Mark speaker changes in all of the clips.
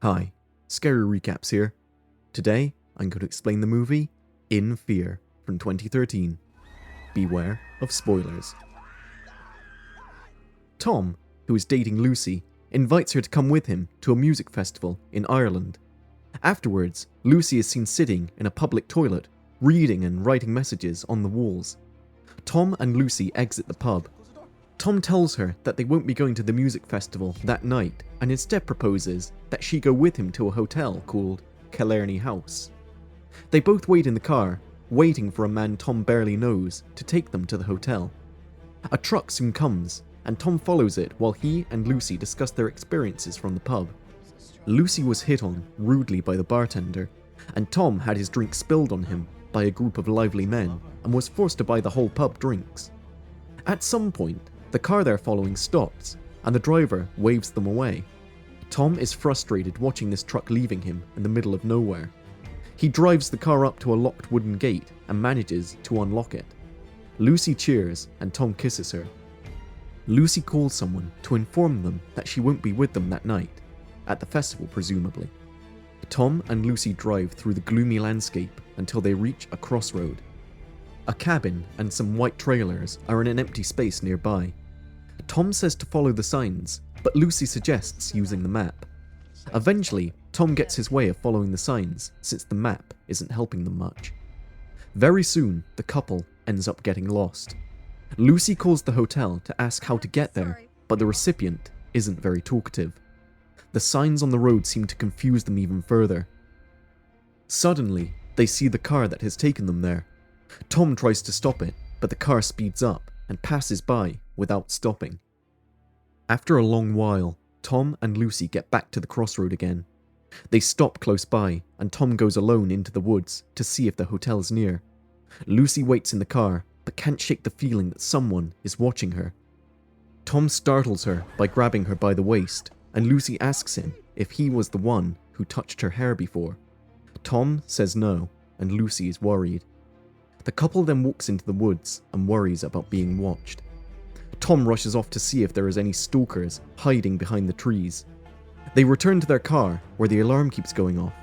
Speaker 1: Hi, Scary Recaps here. Today, I'm going to explain the movie In Fear from 2013. Beware of spoilers. Tom, who is dating Lucy, invites her to come with him to a music festival in Ireland. Afterwards, Lucy is seen sitting in a public toilet, reading and writing messages on the walls. Tom and Lucy exit the pub. Tom tells her that they won't be going to the music festival that night and instead proposes that she go with him to a hotel called Killarney House. They both wait in the car, waiting for a man Tom barely knows to take them to the hotel. A truck soon comes, and Tom follows it while he and Lucy discuss their experiences from the pub. Lucy was hit on rudely by the bartender, and Tom had his drink spilled on him by a group of lively men and was forced to buy the whole pub drinks. At some point, the car they're following stops, and the driver waves them away. Tom is frustrated watching this truck leaving him in the middle of nowhere. He drives the car up to a locked wooden gate and manages to unlock it. Lucy cheers and Tom kisses her. Lucy calls someone to inform them that she won't be with them that night, at the festival presumably. Tom and Lucy drive through the gloomy landscape until they reach a crossroad. A cabin and some white trailers are in an empty space nearby. Tom says to follow the signs, but Lucy suggests using the map. Eventually, Tom gets his way of following the signs since the map isn't helping them much. Very soon, the couple ends up getting lost. Lucy calls the hotel to ask how to get there, but the recipient isn't very talkative. The signs on the road seem to confuse them even further. Suddenly, they see the car that has taken them there. Tom tries to stop it, but the car speeds up and passes by without stopping. After a long while, Tom and Lucy get back to the crossroad again. They stop close by, and Tom goes alone into the woods to see if the hotel's near. Lucy waits in the car, but can't shake the feeling that someone is watching her. Tom startles her by grabbing her by the waist, and Lucy asks him if he was the one who touched her hair before. Tom says no, and Lucy is worried. The couple then walks into the woods and worries about being watched. Tom rushes off to see if there is any stalkers hiding behind the trees. They return to their car, where the alarm keeps going off.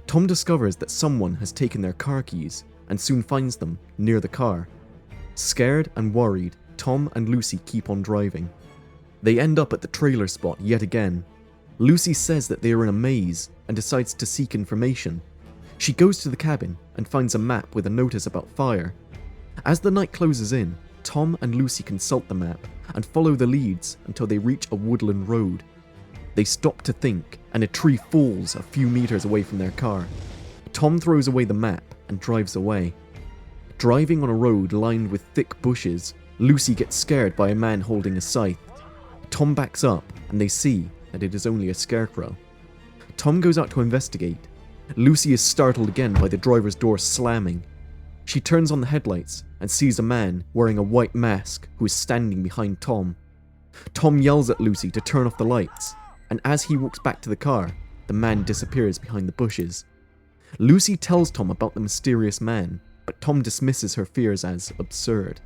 Speaker 1: Tom discovers that someone has taken their car keys and soon finds them near the car. Scared and worried, Tom and Lucy keep on driving. They end up at the trailer spot yet again. Lucy says that they are in a maze and decides to seek information. She goes to the cabin and finds a map with a notice about fire. As the night closes in, Tom and Lucy consult the map and follow the leads until they reach a woodland road. They stop to think, and a tree falls a few meters away from their car. Tom throws away the map and drives away. Driving on a road lined with thick bushes, Lucy gets scared by a man holding a scythe. Tom backs up, and they see that it is only a scarecrow. Tom goes out to investigate. Lucy is startled again by the driver's door slamming. She turns on the headlights and sees a man wearing a white mask who is standing behind Tom. Tom yells at Lucy to turn off the lights, and as he walks back to the car, the man disappears behind the bushes. Lucy tells Tom about the mysterious man, but Tom dismisses her fears as absurd.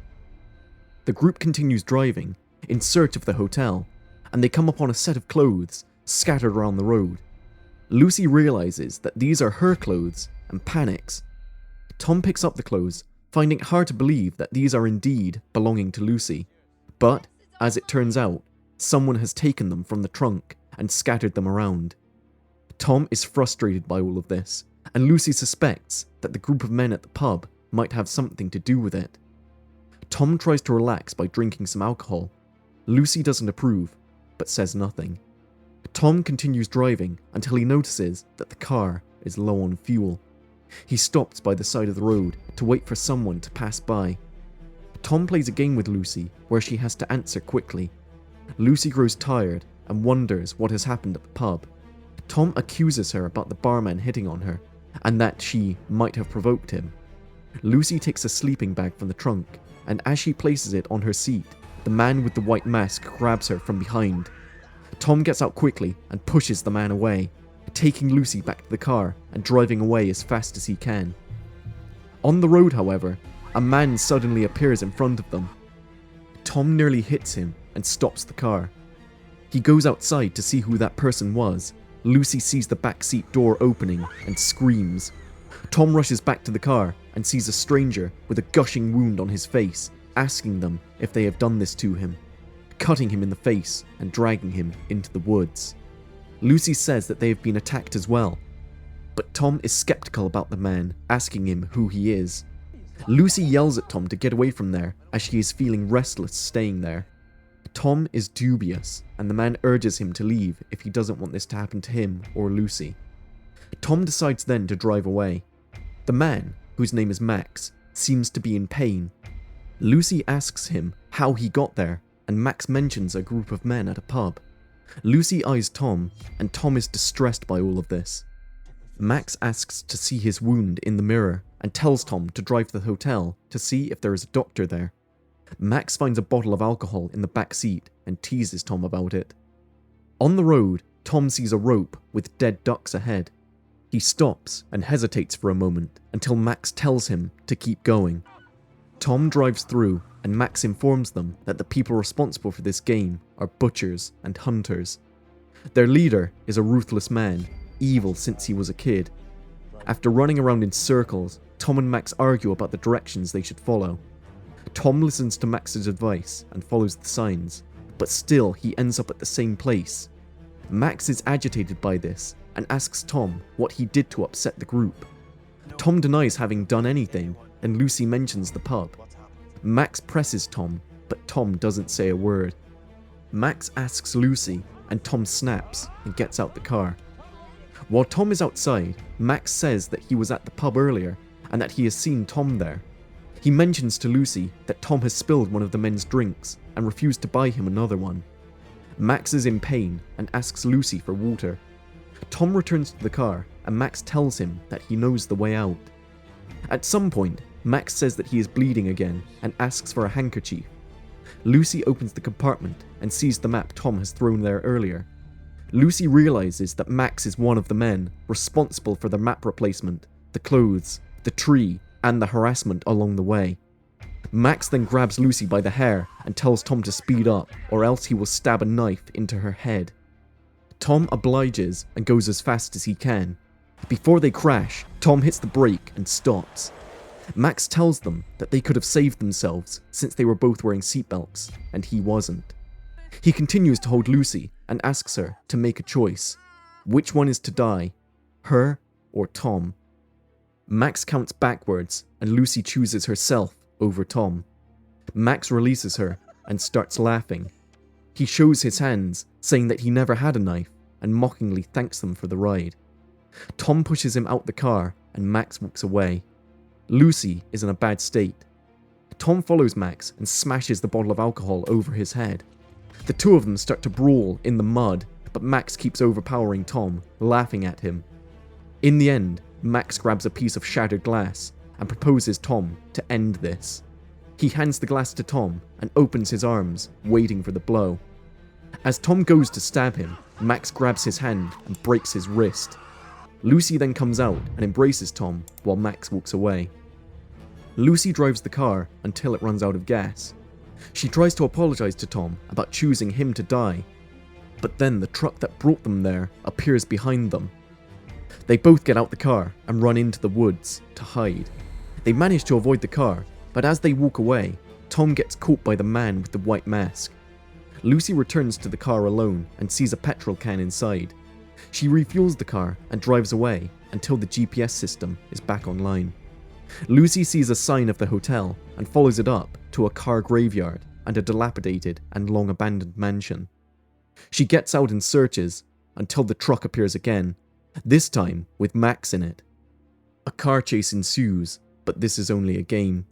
Speaker 1: The group continues driving, in search of the hotel, and they come upon a set of clothes scattered around the road. Lucy realizes that these are her clothes and panics. Tom picks up the clothes, finding it hard to believe that these are indeed belonging to Lucy. But, as it turns out, someone has taken them from the trunk and scattered them around. Tom is frustrated by all of this, and Lucy suspects that the group of men at the pub might have something to do with it. Tom tries to relax by drinking some alcohol. Lucy doesn't approve, but says nothing. Tom continues driving until he notices that the car is low on fuel. He stops by the side of the road to wait for someone to pass by. Tom plays a game with Lucy where she has to answer quickly. Lucy grows tired and wonders what has happened at the pub. Tom accuses her about the barman hitting on her and that she might have provoked him. Lucy takes a sleeping bag from the trunk, and as she places it on her seat, the man with the white mask grabs her from behind. Tom gets out quickly and pushes the man away, taking Lucy back to the car and driving away as fast as he can. On the road, however, a man suddenly appears in front of them. Tom nearly hits him and stops the car. He goes outside to see who that person was, Lucy sees the backseat door opening and screams. Tom rushes back to the car and sees a stranger with a gushing wound on his face, asking them if they have done this to him, cutting him in the face and dragging him into the woods. Lucy says that they have been attacked as well, but Tom is skeptical about the man, asking him who he is. Lucy yells at Tom to get away from there as she is feeling restless staying there. Tom is dubious, and the man urges him to leave if he doesn't want this to happen to him or Lucy. Tom decides then to drive away. The man, whose name is Max, seems to be in pain. Lucy asks him how he got there, and Max mentions a group of men at a pub. Lucy eyes Tom, and Tom is distressed by all of this. Max asks to see his wound in the mirror and tells Tom to drive to the hotel to see if there is a doctor there. Max finds a bottle of alcohol in the back seat and teases Tom about it. On the road, Tom sees a rope with dead ducks ahead. He stops and hesitates for a moment until Max tells him to keep going. Tom drives through and Max informs them that the people responsible for this game are butchers and hunters. Their leader is a ruthless man, evil since he was a kid. After running around in circles, Tom and Max argue about the directions they should follow. Tom listens to Max's advice and follows the signs, but still he ends up at the same place. Max is agitated by this and asks Tom what he did to upset the group. Tom denies having done anything, and Lucy mentions the pub. Max presses Tom, but Tom doesn't say a word. Max asks Lucy, and Tom snaps and gets out the car. While Tom is outside, Max says that he was at the pub earlier and that he has seen Tom there. He mentions to Lucy that Tom has spilled one of the men's drinks and refused to buy him another one. Max is in pain and asks Lucy for water. Tom returns to the car and Max tells him that he knows the way out. At some point, Max says that he is bleeding again and asks for a handkerchief. Lucy opens the compartment and sees the map Tom has thrown there earlier. Lucy realizes that Max is one of the men responsible for the map replacement, the clothes, the tree, and the harassment along the way. Max then grabs Lucy by the hair and tells Tom to speed up, or else he will stab a knife into her head. Tom obliges and goes as fast as he can. Before they crash, Tom hits the brake and stops. Max tells them that they could have saved themselves since they were both wearing seatbelts, and he wasn't. He continues to hold Lucy and asks her to make a choice. Which one is to die, her or Tom? Max counts backwards and Lucy chooses herself over Tom. Max releases her and starts laughing. He shows his hands, saying that he never had a knife, and mockingly thanks them for the ride. Tom pushes him out the car and Max walks away. Lucy is in a bad state. Tom follows Max and smashes the bottle of alcohol over his head. The two of them start to brawl in the mud, but Max keeps overpowering Tom, laughing at him. In the end, Max grabs a piece of shattered glass and proposes Tom to end this. He hands the glass to Tom and opens his arms, waiting for the blow. As Tom goes to stab him, Max grabs his hand and breaks his wrist. Lucy then comes out and embraces Tom while Max walks away. Lucy drives the car until it runs out of gas. She tries to apologize to Tom about choosing him to die, but then the truck that brought them there appears behind them. They both get out the car and run into the woods to hide. They manage to avoid the car, but as they walk away, Tom gets caught by the man with the white mask. Lucy returns to the car alone and sees a petrol can inside. She refuels the car and drives away until the GPS system is back online. Lucy sees a sign of the hotel and follows it up to a car graveyard and a dilapidated and long abandoned mansion. She gets out and searches until the truck appears again, this time with Max in it. A car chase ensues, but this is only a game.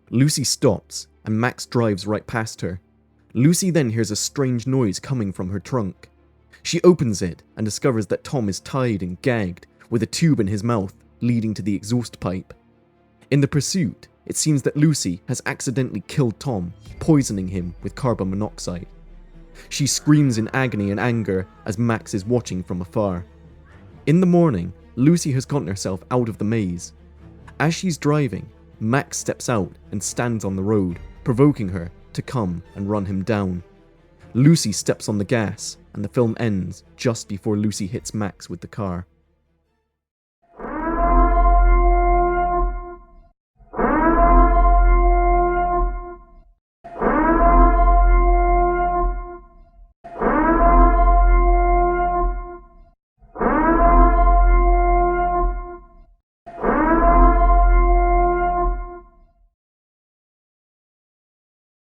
Speaker 1: Lucy stops and Max drives right past her. Lucy then hears a strange noise coming from her trunk. She opens it and discovers that Tom is tied and gagged with a tube in his mouth leading to the exhaust pipe. In the pursuit, it seems that Lucy has accidentally killed Tom, poisoning him with carbon monoxide. She screams in agony and anger as Max is watching from afar. In the morning, Lucy has gotten herself out of the maze. As she's driving, Max steps out and stands on the road, provoking her to come and run him down. Lucy steps on the gas, and the film ends just before Lucy hits Max with the car.